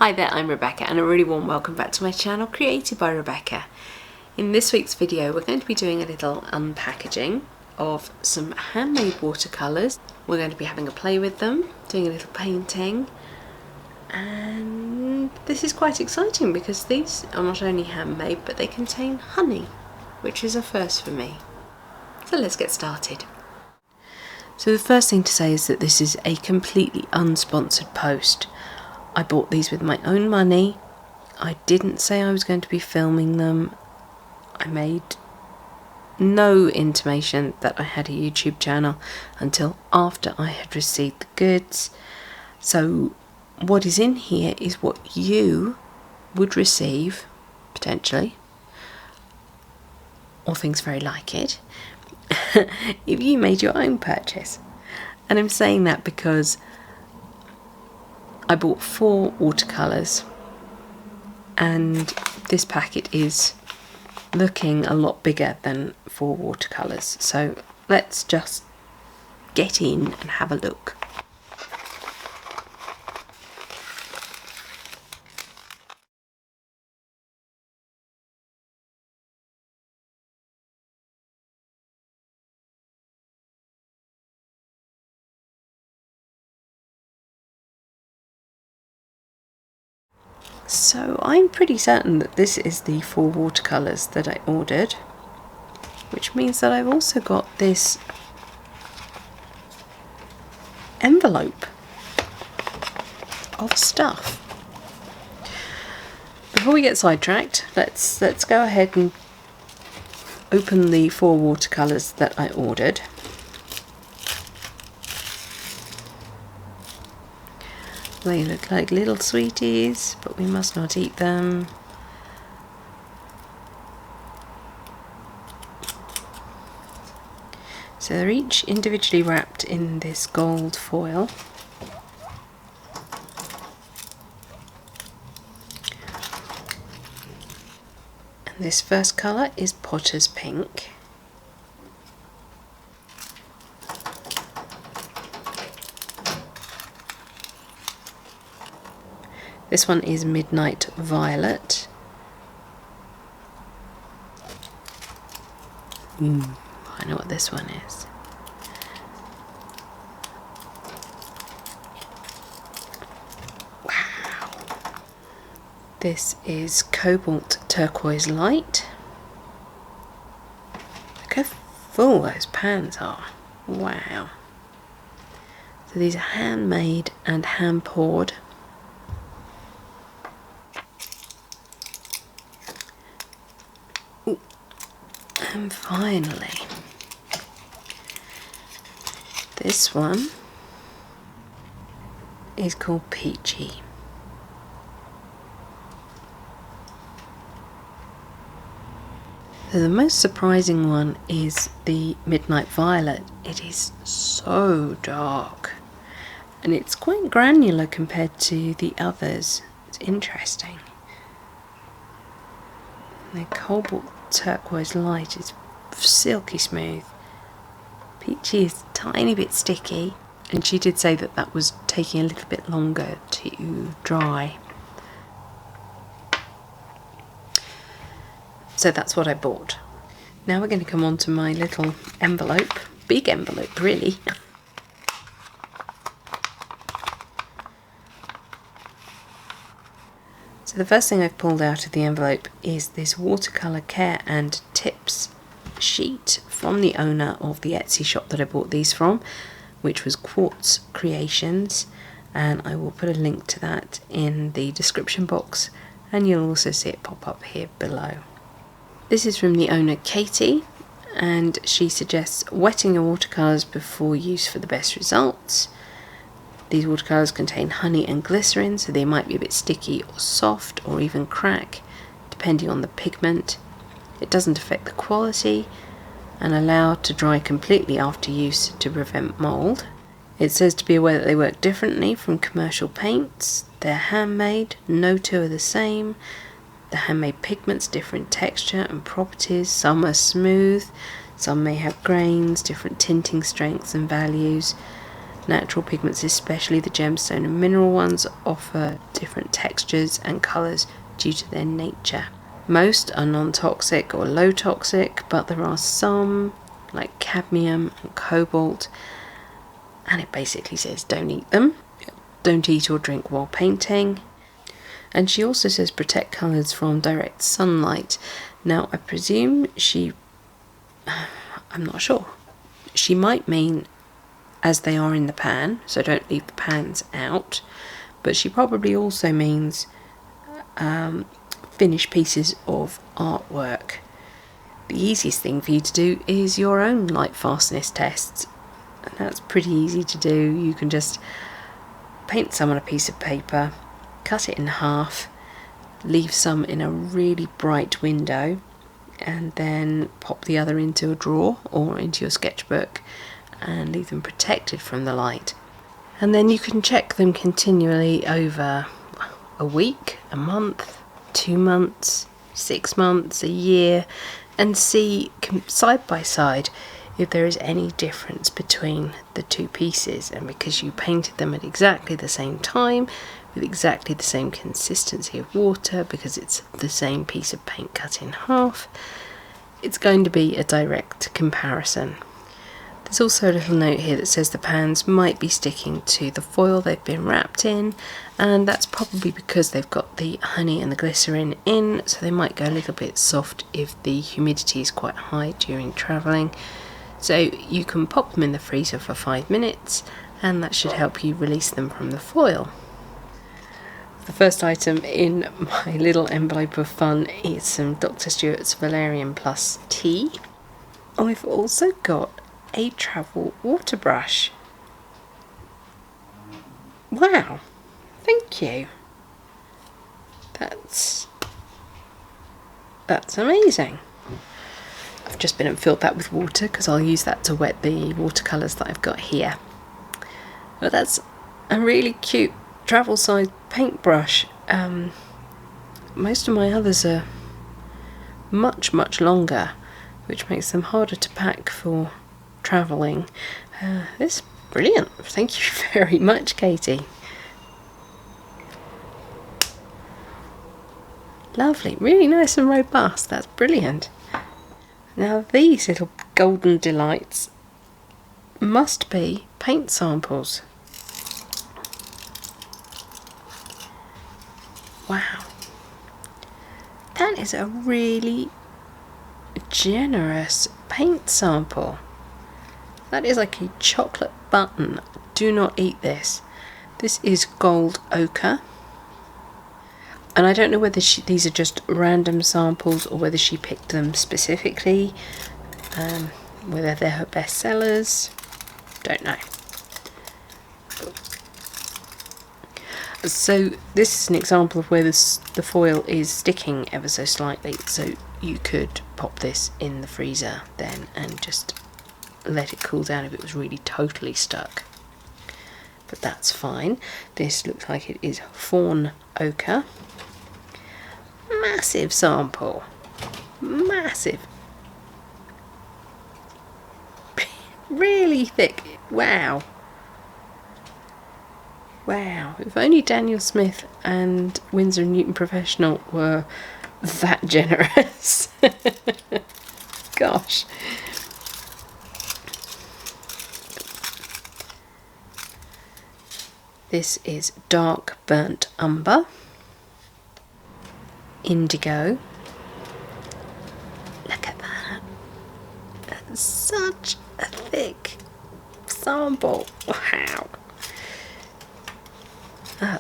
Hi there, I'm Rebecca and a really warm welcome back to my channel Created by Rebecca. In this week's video we're going to be doing a little unpackaging of some handmade watercolours. We're going to be having a play with them, doing a little painting, and this is quite exciting because these are not only handmade but they contain honey, which is a first for me. So let's get started. So the first thing to say is that this is a completely unsponsored post. I bought these with my own money. I didn't say I was going to be filming them. I made no intimation that I had a YouTube channel until after I had received the goods. So what is in here is what you would receive, potentially, or things very like it, if you made your own purchase. And I'm saying that because I bought 4 watercolours and this packet is looking a lot bigger than 4 watercolours. So let's just get in and have a look. So I'm pretty certain that this is the 4 watercolours that I ordered, which means that I've also got this envelope of stuff. Before we get sidetracked, let's go ahead and open the 4 watercolours that I ordered. They look like little sweeties, but we must not eat them. So they're each individually wrapped in this gold foil. And this first colour is Potter's Pink. This one is Midnight Violet. I know what this one is. Wow. This is Cobalt Turquoise Light. Look how full those pans are. Wow. So these are handmade and hand poured. And finally, this one is called Peachy. So the most surprising one is the Midnight Violet. It is so dark and it's quite granular compared to the others. It's interesting. The Cobalt Turquoise Light is silky smooth. Peachy is a tiny bit sticky, and she did say that that was taking a little bit longer to dry. So that's what I bought. Now we're going to come on to my little envelope, big envelope really. So the first thing I've pulled out of the envelope is this watercolour care and tips sheet from the owner of the Etsy shop that I bought these from, which was Quartz Creations, and I will put a link to that in the description box and you'll also see it pop up here below. This is from the owner Katie, and she suggests wetting your watercolours before use for the best results. These watercolours contain honey and glycerin, so they might be a bit sticky or soft or even crack, depending on the pigment. It doesn't affect the quality and allow to dry completely after use to prevent mould. It says to be aware that they work differently from commercial paints. They're handmade, no two are the same. The handmade pigments, different texture and properties. Some are smooth, some may have grains, different tinting strengths and values. Natural pigments, especially the gemstone and mineral ones, offer different textures and colours due to their nature. Most are non-toxic or low toxic, but there are some like cadmium and cobalt, and it basically says don't eat them. Don't eat or drink while painting. And she also says protect colours from direct sunlight. Now I presume I'm not sure. She might mean as they are in the pan, so don't leave the pans out. But she probably also means finished pieces of artwork. The easiest thing for you to do is your own light fastness tests. And that's pretty easy to do. You can just paint some on a piece of paper, cut it in half, leave some in a really bright window, and then pop the other into a drawer or into your sketchbook and leave them protected from the light. And then you can check them continually over a week, a month, 2 months, 6 months, a year, and see side by side if there is any difference between the two pieces. And because you painted them at exactly the same time, with exactly the same consistency of water, because it's the same piece of paint cut in half, it's going to be a direct comparison. There's also a little note here that says the pans might be sticking to the foil they've been wrapped in, and that's probably because they've got the honey and the glycerin in, so they might go a little bit soft if the humidity is quite high during travelling. So you can pop them in the freezer for 5 minutes, and that should help you release them from the foil. The first item in my little envelope of fun is some Dr. Stewart's Valerian Plus tea. I've also got a travel water brush. Wow, thank you. That's amazing. I've just been and filled that with water because I'll use that to wet the watercolours that I've got here. But that's a really cute travel size paintbrush. Most of my others are much longer, which makes them harder to pack for travelling. This is brilliant. Thank you very much, Katie. Lovely, really nice and robust. That's brilliant. Now these little golden delights must be paint samples. Wow, that is a really generous paint sample. That is like a chocolate button. Do not eat this. This is gold ochre, and I don't know whether these are just random samples or whether she picked them specifically, whether they're her best sellers. Don't know. So this is an example of where the foil is sticking ever so slightly, so you could pop this in the freezer then and just let it cool down if it was really totally stuck. But that's fine. This looks like it is Fawn Ochre. Massive sample. Massive. Really thick. Wow. Wow, if only Daniel Smith and Winsor & Newton Professional were that generous. Gosh. This is Dark Burnt Umber, Indigo. Look at that. That's such a thick sample. Wow.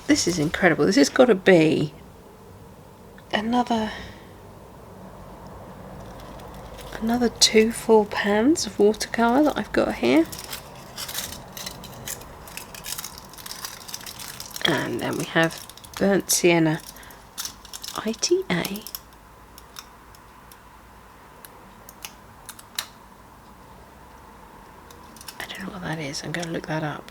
This is incredible. This has got to be another 2 full pans of watercolour that I've got here. And then we have Burnt Sienna ITA. I don't know what that is. I'm going to look that up.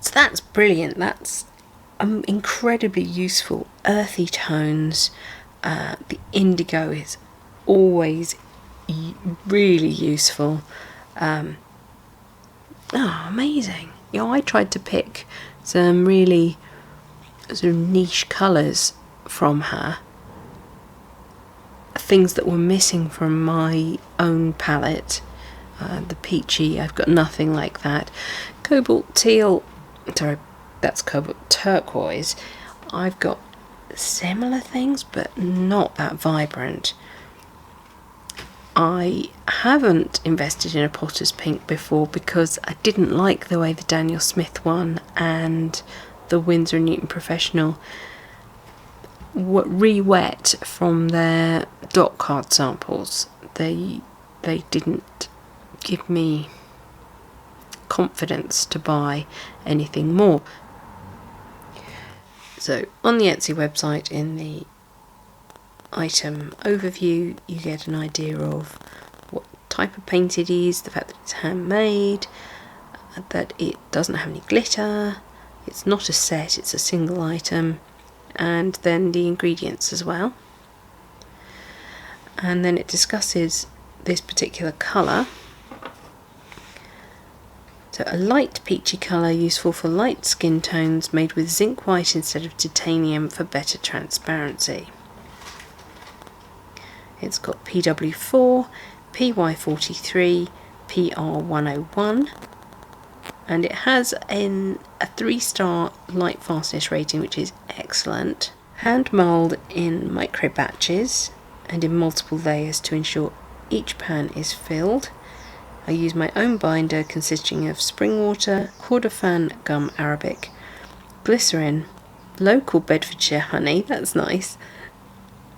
So that's brilliant. That's incredibly useful. Earthy tones. The indigo is always really useful. Oh, amazing. You know, I tried to pick some really sort of niche colours from her, things that were missing from my own palette. The Peachy, I've got nothing like that. Cobalt teal, sorry, that's Cobalt turquoise. I've got similar things, but not that vibrant. I haven't invested in a Potter's Pink before because I didn't like the way the Daniel Smith one and the Winsor & Newton Professional re-wet from their dot card samples. They didn't give me confidence to buy anything more. So on the Etsy website, in the item overview, you get an idea of what type of paint it is, the fact that it's handmade, that it doesn't have any glitter, it's not a set, it's a single item, and then the ingredients as well. And then it discusses this particular colour. So a light peachy colour useful for light skin tones, made with zinc white instead of titanium for better transparency. It's got PW4, PY43, PR101, and it has a 3-star light fastness rating, which is excellent. Hand mould in micro batches and in multiple layers to ensure each pan is filled. I use my own binder consisting of spring water, cordofan gum arabic, glycerin, local Bedfordshire honey, that's nice,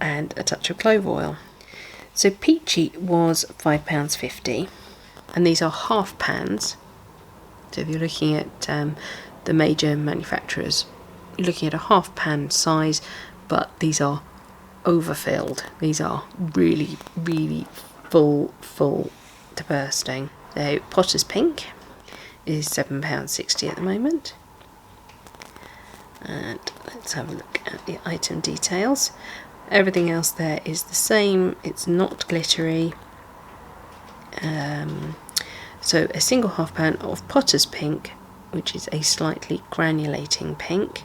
and a touch of clove oil. So Peachy was £5.50, and these are half pans. So if you're looking at the major manufacturers, you're looking at a half pan size, but these are overfilled. These are really, really full to bursting. So Potter's Pink is £7.60 at the moment. And let's have a look at the item details. Everything else there is the same. It's not glittery. So a single half pan of Potter's Pink, which is a slightly granulating pink.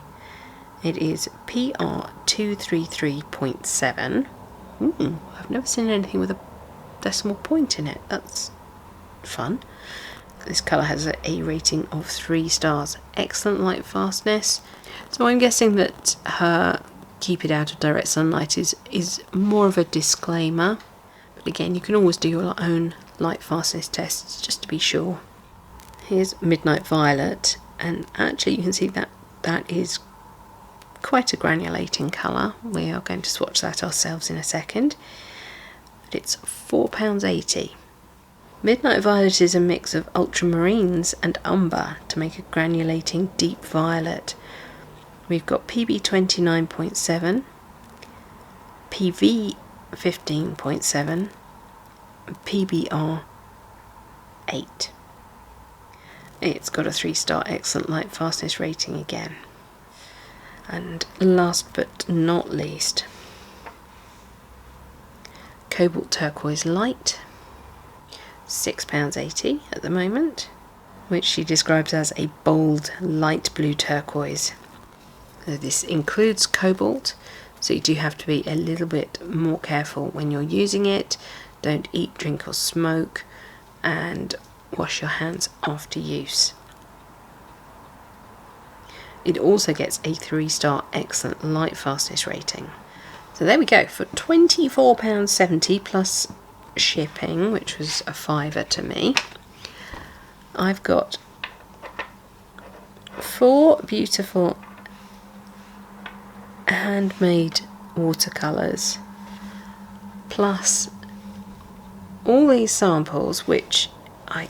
It is PR233.7. I've never seen anything with a decimal point in it. That's fun. This colour has a rating of 3 stars. Excellent light fastness. So I'm guessing that her keep it out of direct sunlight is more of a disclaimer. But again, you can always do your own light fastness tests just to be sure. Here's Midnight Violet, and actually you can see that is quite a granulating colour. We are going to swatch that ourselves in a second. But it's £4.80. Midnight Violet is a mix of ultramarines and umber to make a granulating deep violet. We've got PB 29.7, PV 15.7, PBR 8. It's got a 3-star excellent light fastness rating again. And last but not least, Cobalt Turquoise Light, £6.80 at the moment, which she describes as a bold light blue turquoise. So this includes cobalt, so you do have to be a little bit more careful when you're using it. Don't eat, drink or smoke, and wash your hands after use. It also gets a 3-star excellent light fastness rating. So there we go, for £24.70 plus shipping, which was a £5 to me. I've got 4 beautiful handmade watercolours, plus all these samples, which I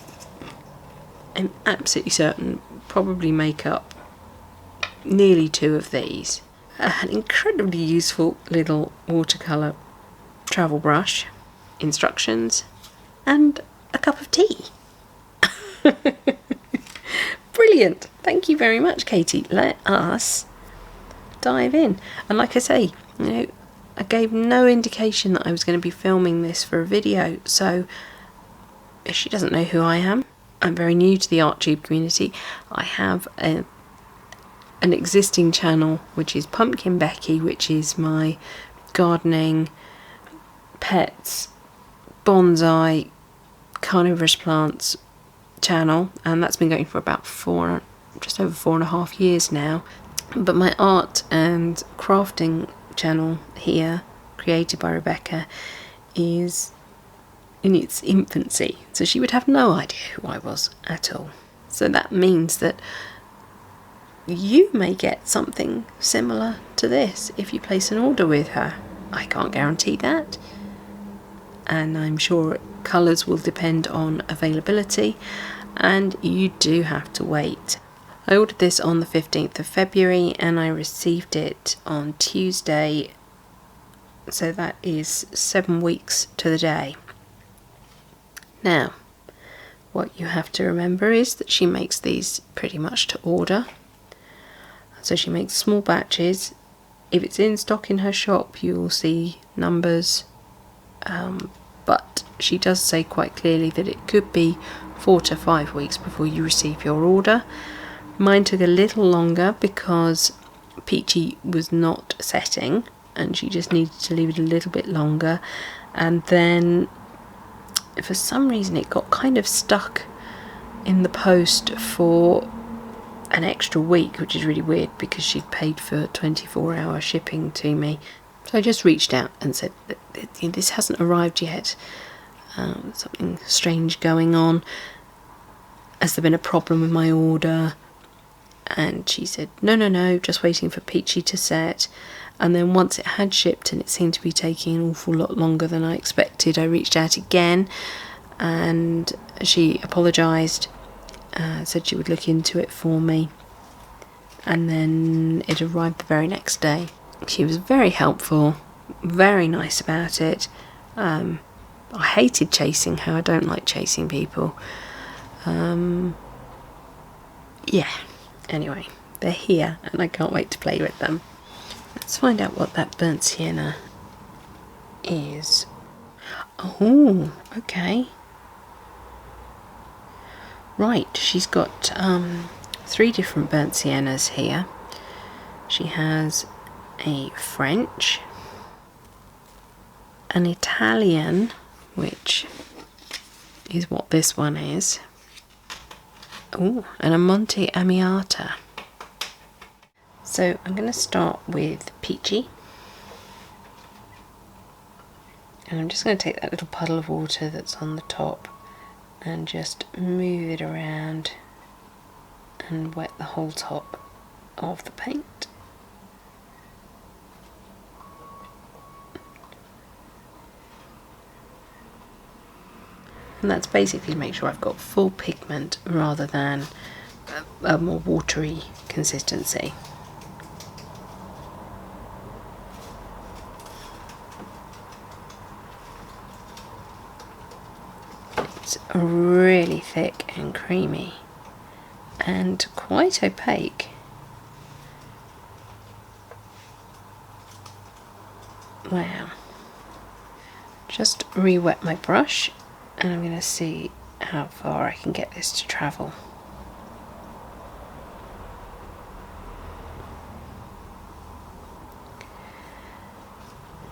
am absolutely certain probably make up nearly 2 of these. An incredibly useful little watercolour travel brush, instructions, and a cup of tea. Brilliant! Thank you very much, Katie. Let us dive in. And like I say, I gave no indication that I was going to be filming this for a video, so if she doesn't know who I am, I'm very new to the ArtTube community. I have an existing channel which is Pumpkin Becky, which is my gardening, pets, bonsai, carnivorous plants channel, and that's been going for about just over 4.5 years now. But my art and crafting channel here, created by Rebecca, is in its infancy, so she would have no idea who I was at all. So that means that you may get something similar to this if you place an order with her. I can't guarantee that, and I'm sure colours will depend on availability, and you do have to wait. I ordered this on the 15th of February and I received it on Tuesday, so that is 7 weeks to the day. Now, what you have to remember is that she makes these pretty much to order. So she makes small batches. If it's in stock in her shop, you will see numbers, but she does say quite clearly that it could be 4 to 5 weeks before you receive your order. Mine took a little longer because Peachy was not setting and she just needed to leave it a little bit longer, and then for some reason it got kind of stuck in the post for an extra week, which is really weird because she'd paid for 24-hour shipping to me. So I just reached out and said, this hasn't arrived yet, something strange going on, has there been a problem with my order? And she said, no, just waiting for Peachy to set. And then once it had shipped and it seemed to be taking an awful lot longer than I expected, I reached out again and she apologised, said she would look into it for me, and then it arrived the very next day. She was very helpful, very nice about it. I hated chasing her, I don't like chasing people. Yeah, anyway, they're here and I can't wait to play with them. Let's find out what that burnt sienna is. Oh, okay. Right, she's got 3 different burnt siennas here. She has a French, an Italian, which is what this one is. Oh, and a Monte Amiata. So I'm going to start with Peachy. And I'm just going to take that little puddle of water that's on the top and just move it around and wet the whole top of the paint. And that's basically to make sure I've got full pigment rather than a more watery consistency. It's really thick and creamy and quite opaque. Wow. Just re-wet my brush and I'm going to see how far I can get this to travel.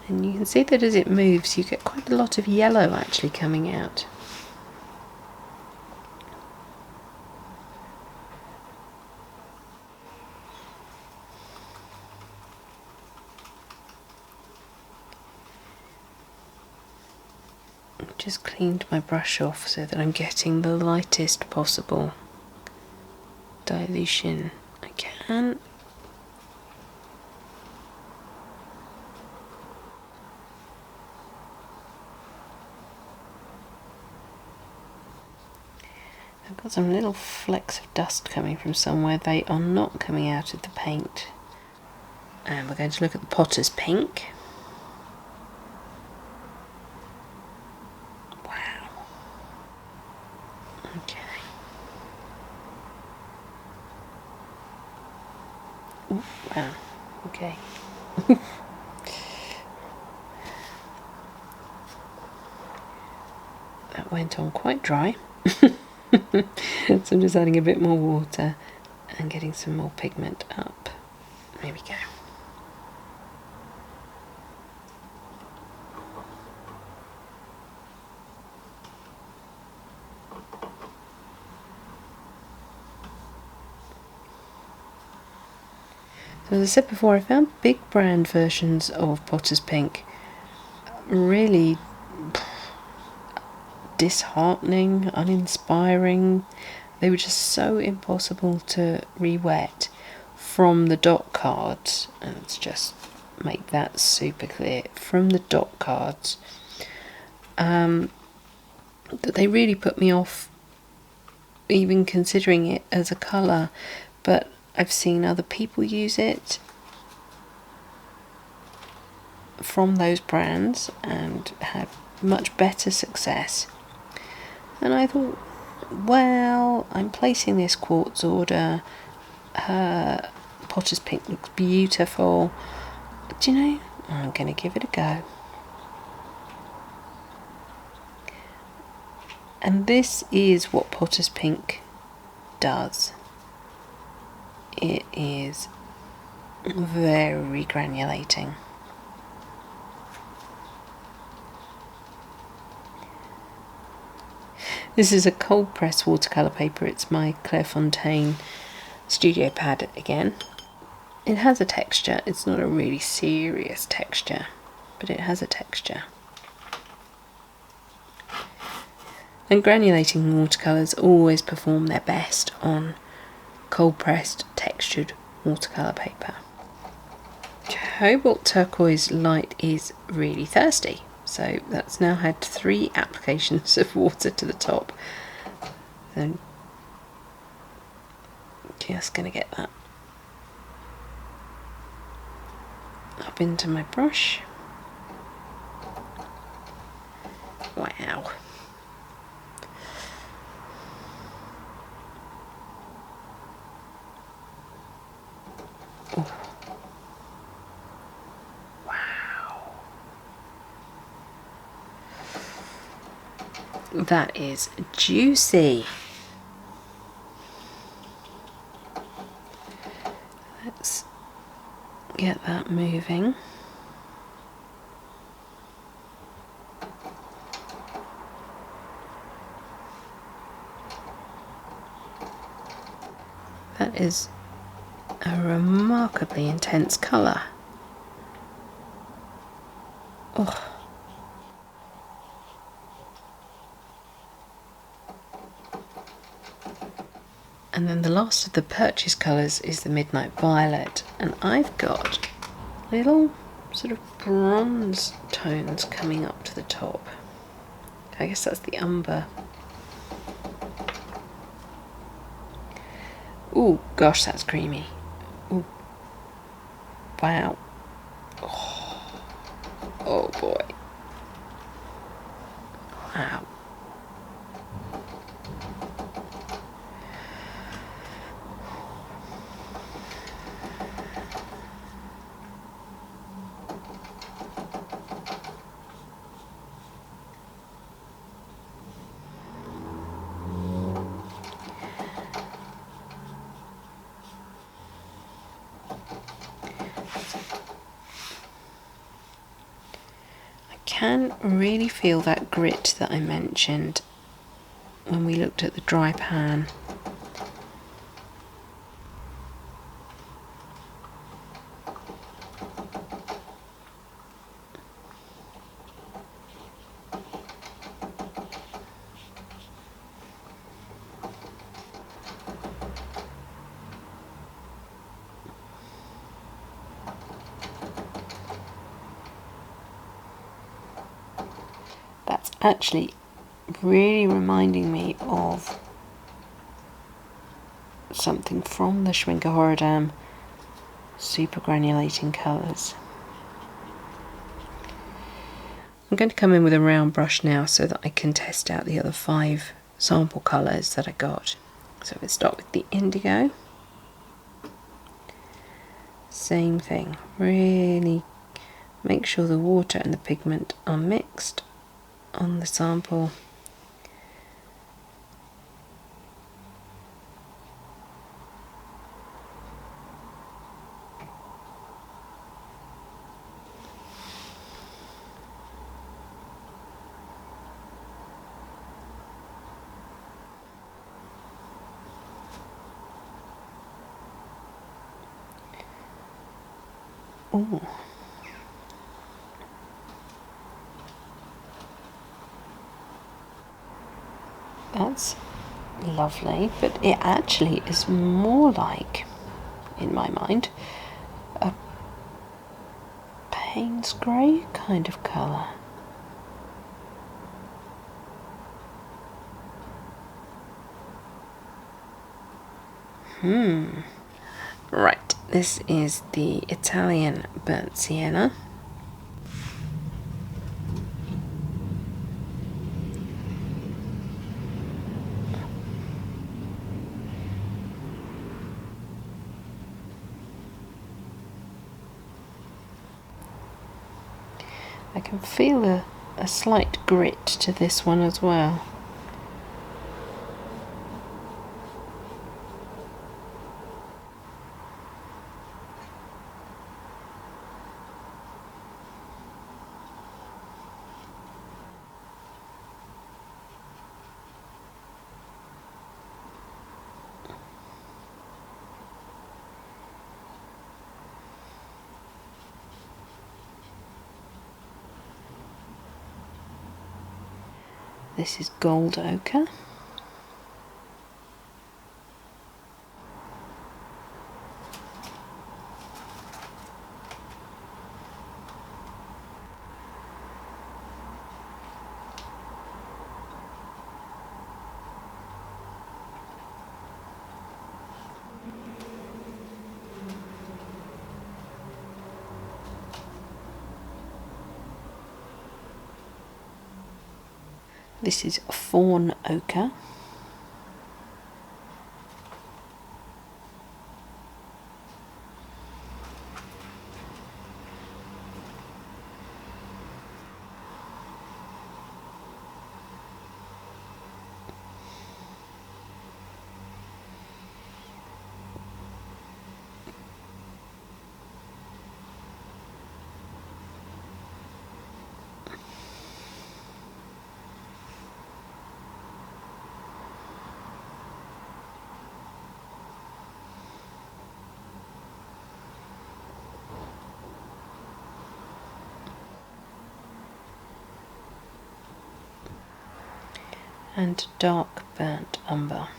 And you can see that as it moves you get quite a lot of yellow actually coming out. Just cleaned my brush off so that I'm getting the lightest possible dilution I can. I've got some little flecks of dust coming from somewhere. They are not coming out of the paint. And we're going to look at the Potter's Pink. Okay. Ooh, wow. Okay. That went on quite dry. So I'm just adding a bit more water and getting some more pigment up. There we go. So as I said before, I found big brand versions of Potter's Pink really disheartening, uninspiring. They were just so impossible to re-wet from the dot cards. And let's just make that super clear. From the dot cards, that they really put me off even considering it as a colour. But I've seen other people use it from those brands and had much better success. And I thought, well, I'm placing this quartz order. Her Potter's Pink looks beautiful. Do you know, I'm going to give it a go. And this is what Potter's Pink does. It is very granulating. This is a cold press watercolour paper. It's my Clairefontaine studio pad again. It has a texture. It's not a really serious texture, but it has a texture. And granulating watercolours always perform their best on cold pressed textured watercolour paper. Cobalt Turquoise light is really thirsty, so that's now had 3 applications of water to the top. So just going to get that up into my brush. Wow. Oh. Wow. That is juicy. Let's get that moving. That is a remarkably intense colour. Oh. And then the last of the purchase colours is the Midnight Violet, and I've got little sort of bronze tones coming up to the top. I guess that's the Umber. Ooh, gosh, that's creamy. Ooh. Wow. Oh, oh boy. Wow. Can really feel that grit that I mentioned when we looked at the dry pan. That's actually really reminding me of something from the Schwenker Horodam super granulating colours. I'm going to come in with a round brush now so that I can test out the other 5 sample colours that I got. So let's start with the Indigo. Same thing, really make sure the water and the pigment are mixed on the sample. Ooh. That's lovely, but it actually is more like, in my mind, a Payne's grey kind of colour. Right, this is the Italian burnt sienna. I can feel a slight grit to this one as well. This is gold ochre. This is Fawn Ochre. And dark burnt umber.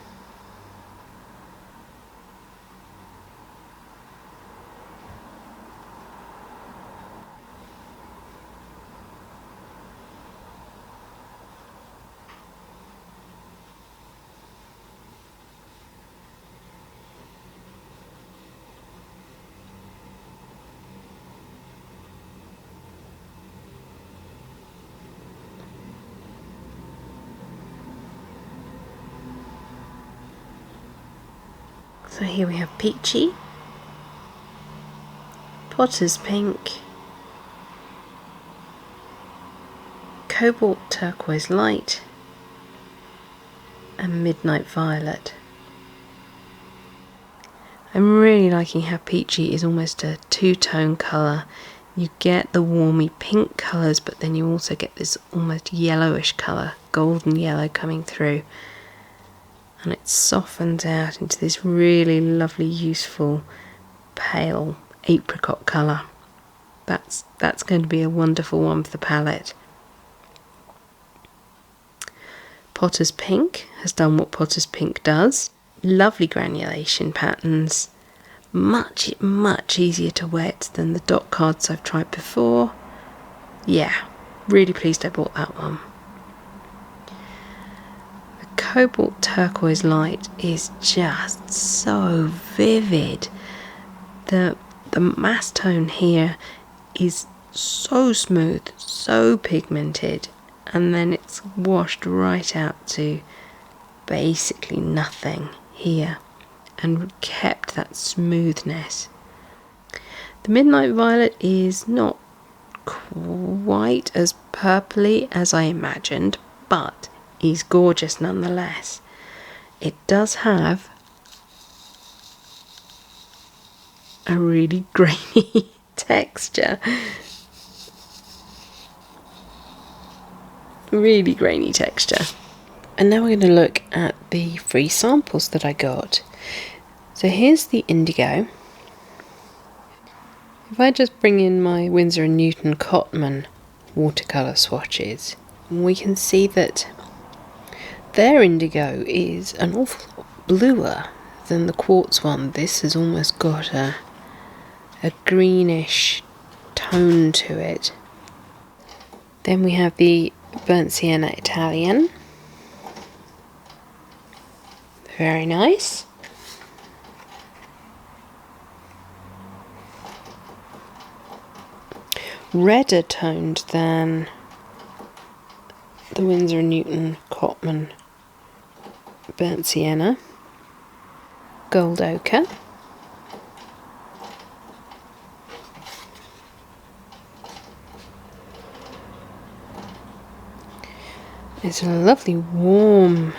So here we have Peachy, Potter's Pink, Cobalt Turquoise Light, and Midnight Violet. I'm really liking how Peachy is almost a two-tone colour. You get the warmy pink colours, but then you also get this almost yellowish colour, golden yellow coming through. And it softens out into this really lovely, useful, pale apricot colour. That's going to be a wonderful one for the palette. Potter's Pink has done what Potter's Pink does. Lovely granulation patterns. Much easier to wet than the dot cards I've tried before. Yeah, really pleased I bought that one. Cobalt Turquoise Light is just so vivid. The mass tone here is so smooth, so pigmented, and then it's washed right out to basically nothing here and kept that smoothness. The Midnight Violet is not quite as purpley as I imagined, but is gorgeous nonetheless. It does have a really grainy texture. Really grainy texture. And now we're going to look at the free samples that I got. So here's the Indigo. If I just bring in my Winsor & Newton Cotman watercolour swatches, we can see that their indigo is an awful lot bluer than the quartz one. This has almost got a greenish tone to it. Then we have the burnt Sienna Italian. Very nice. Redder toned than the Winsor & Newton Cotman burnt sienna. Gold ochre. It's a lovely warm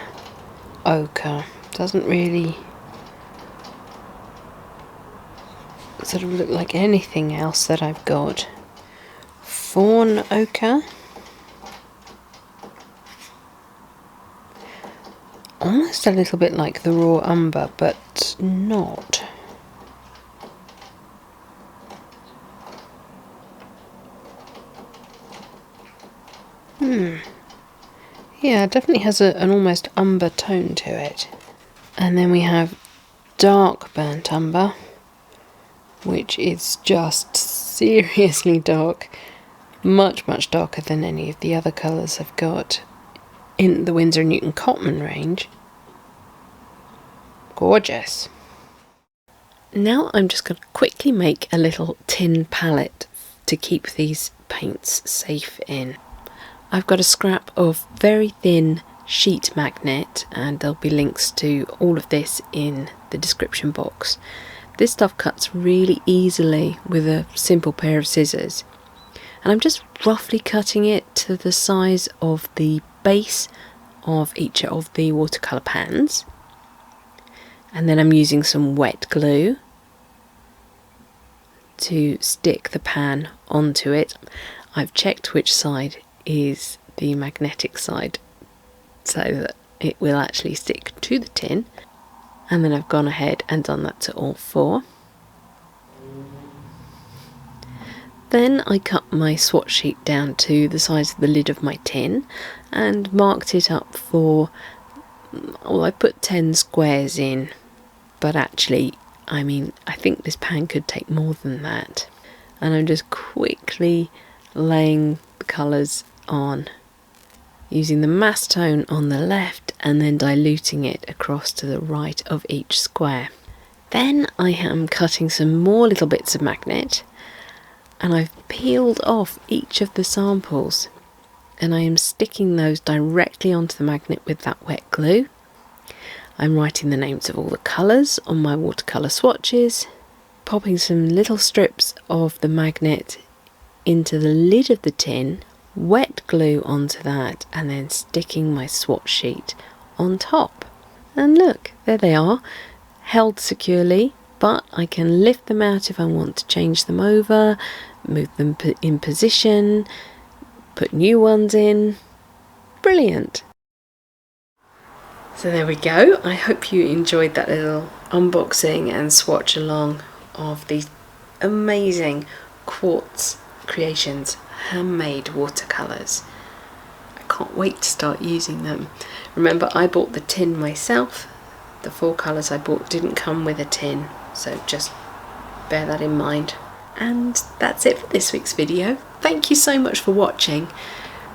ochre. Doesn't really sort of look like anything else that I've got. Fawn ochre. Almost a little bit like the raw umber, but not. Yeah, it definitely has an almost umber tone to it. And then we have dark burnt umber, which is just seriously dark. Much, much darker than any of the other colours I've got in the Winsor & Newton Cotman range. Gorgeous. Now I'm just going to quickly make a little tin palette to keep these paints safe in. I've got a scrap of very thin sheet magnet, and there'll be links to all of this in the description box. This stuff cuts really easily with a simple pair of scissors, and I'm just roughly cutting it to the size of the base of each of the watercolour pans, and then I'm using some wet glue to stick the pan onto it. I've checked which side is the magnetic side so that it will actually stick to the tin, and then I've gone ahead and done that to all four. Then I cut my swatch sheet down to the size of the lid of my tin and marked it up for, well, I put 10 squares in, but actually, I mean, I think this pan could take more than that. And I'm just quickly laying the colours on, using the mass tone on the left and then diluting it across to the right of each square. Then I am cutting some more little bits of magnet, and I've peeled off each of the samples, and I am sticking those directly onto the magnet with that wet glue. I'm writing the names of all the colours on my watercolour swatches, popping some little strips of the magnet into the lid of the tin, wet glue onto that, and then sticking my swatch sheet on top. And look, there they are, held securely, but I can lift them out if I want to change them over, move them in position, put new ones in. Brilliant! So there we go. I hope you enjoyed that little unboxing and swatch along of these amazing quartz creations, handmade watercolours. I can't wait to start using them. Remember, I bought the tin myself. The 4 colours I bought didn't come with a tin, so just bear that in mind. And that's it for this week's video. Thank you so much for watching.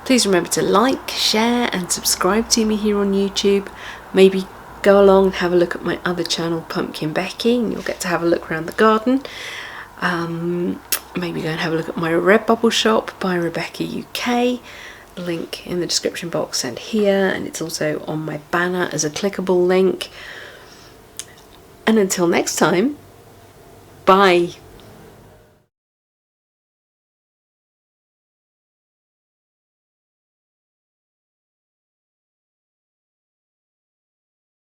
Please remember to like, share and subscribe to me here on YouTube. Maybe go along and have a look at my other channel, Pumpkin Becky, and you'll get to have a look around the garden. Maybe go and have a look at my Redbubble shop, byrebeccauk. Link in the description box and here, and it's also on my banner as a clickable link. And until next time, bye!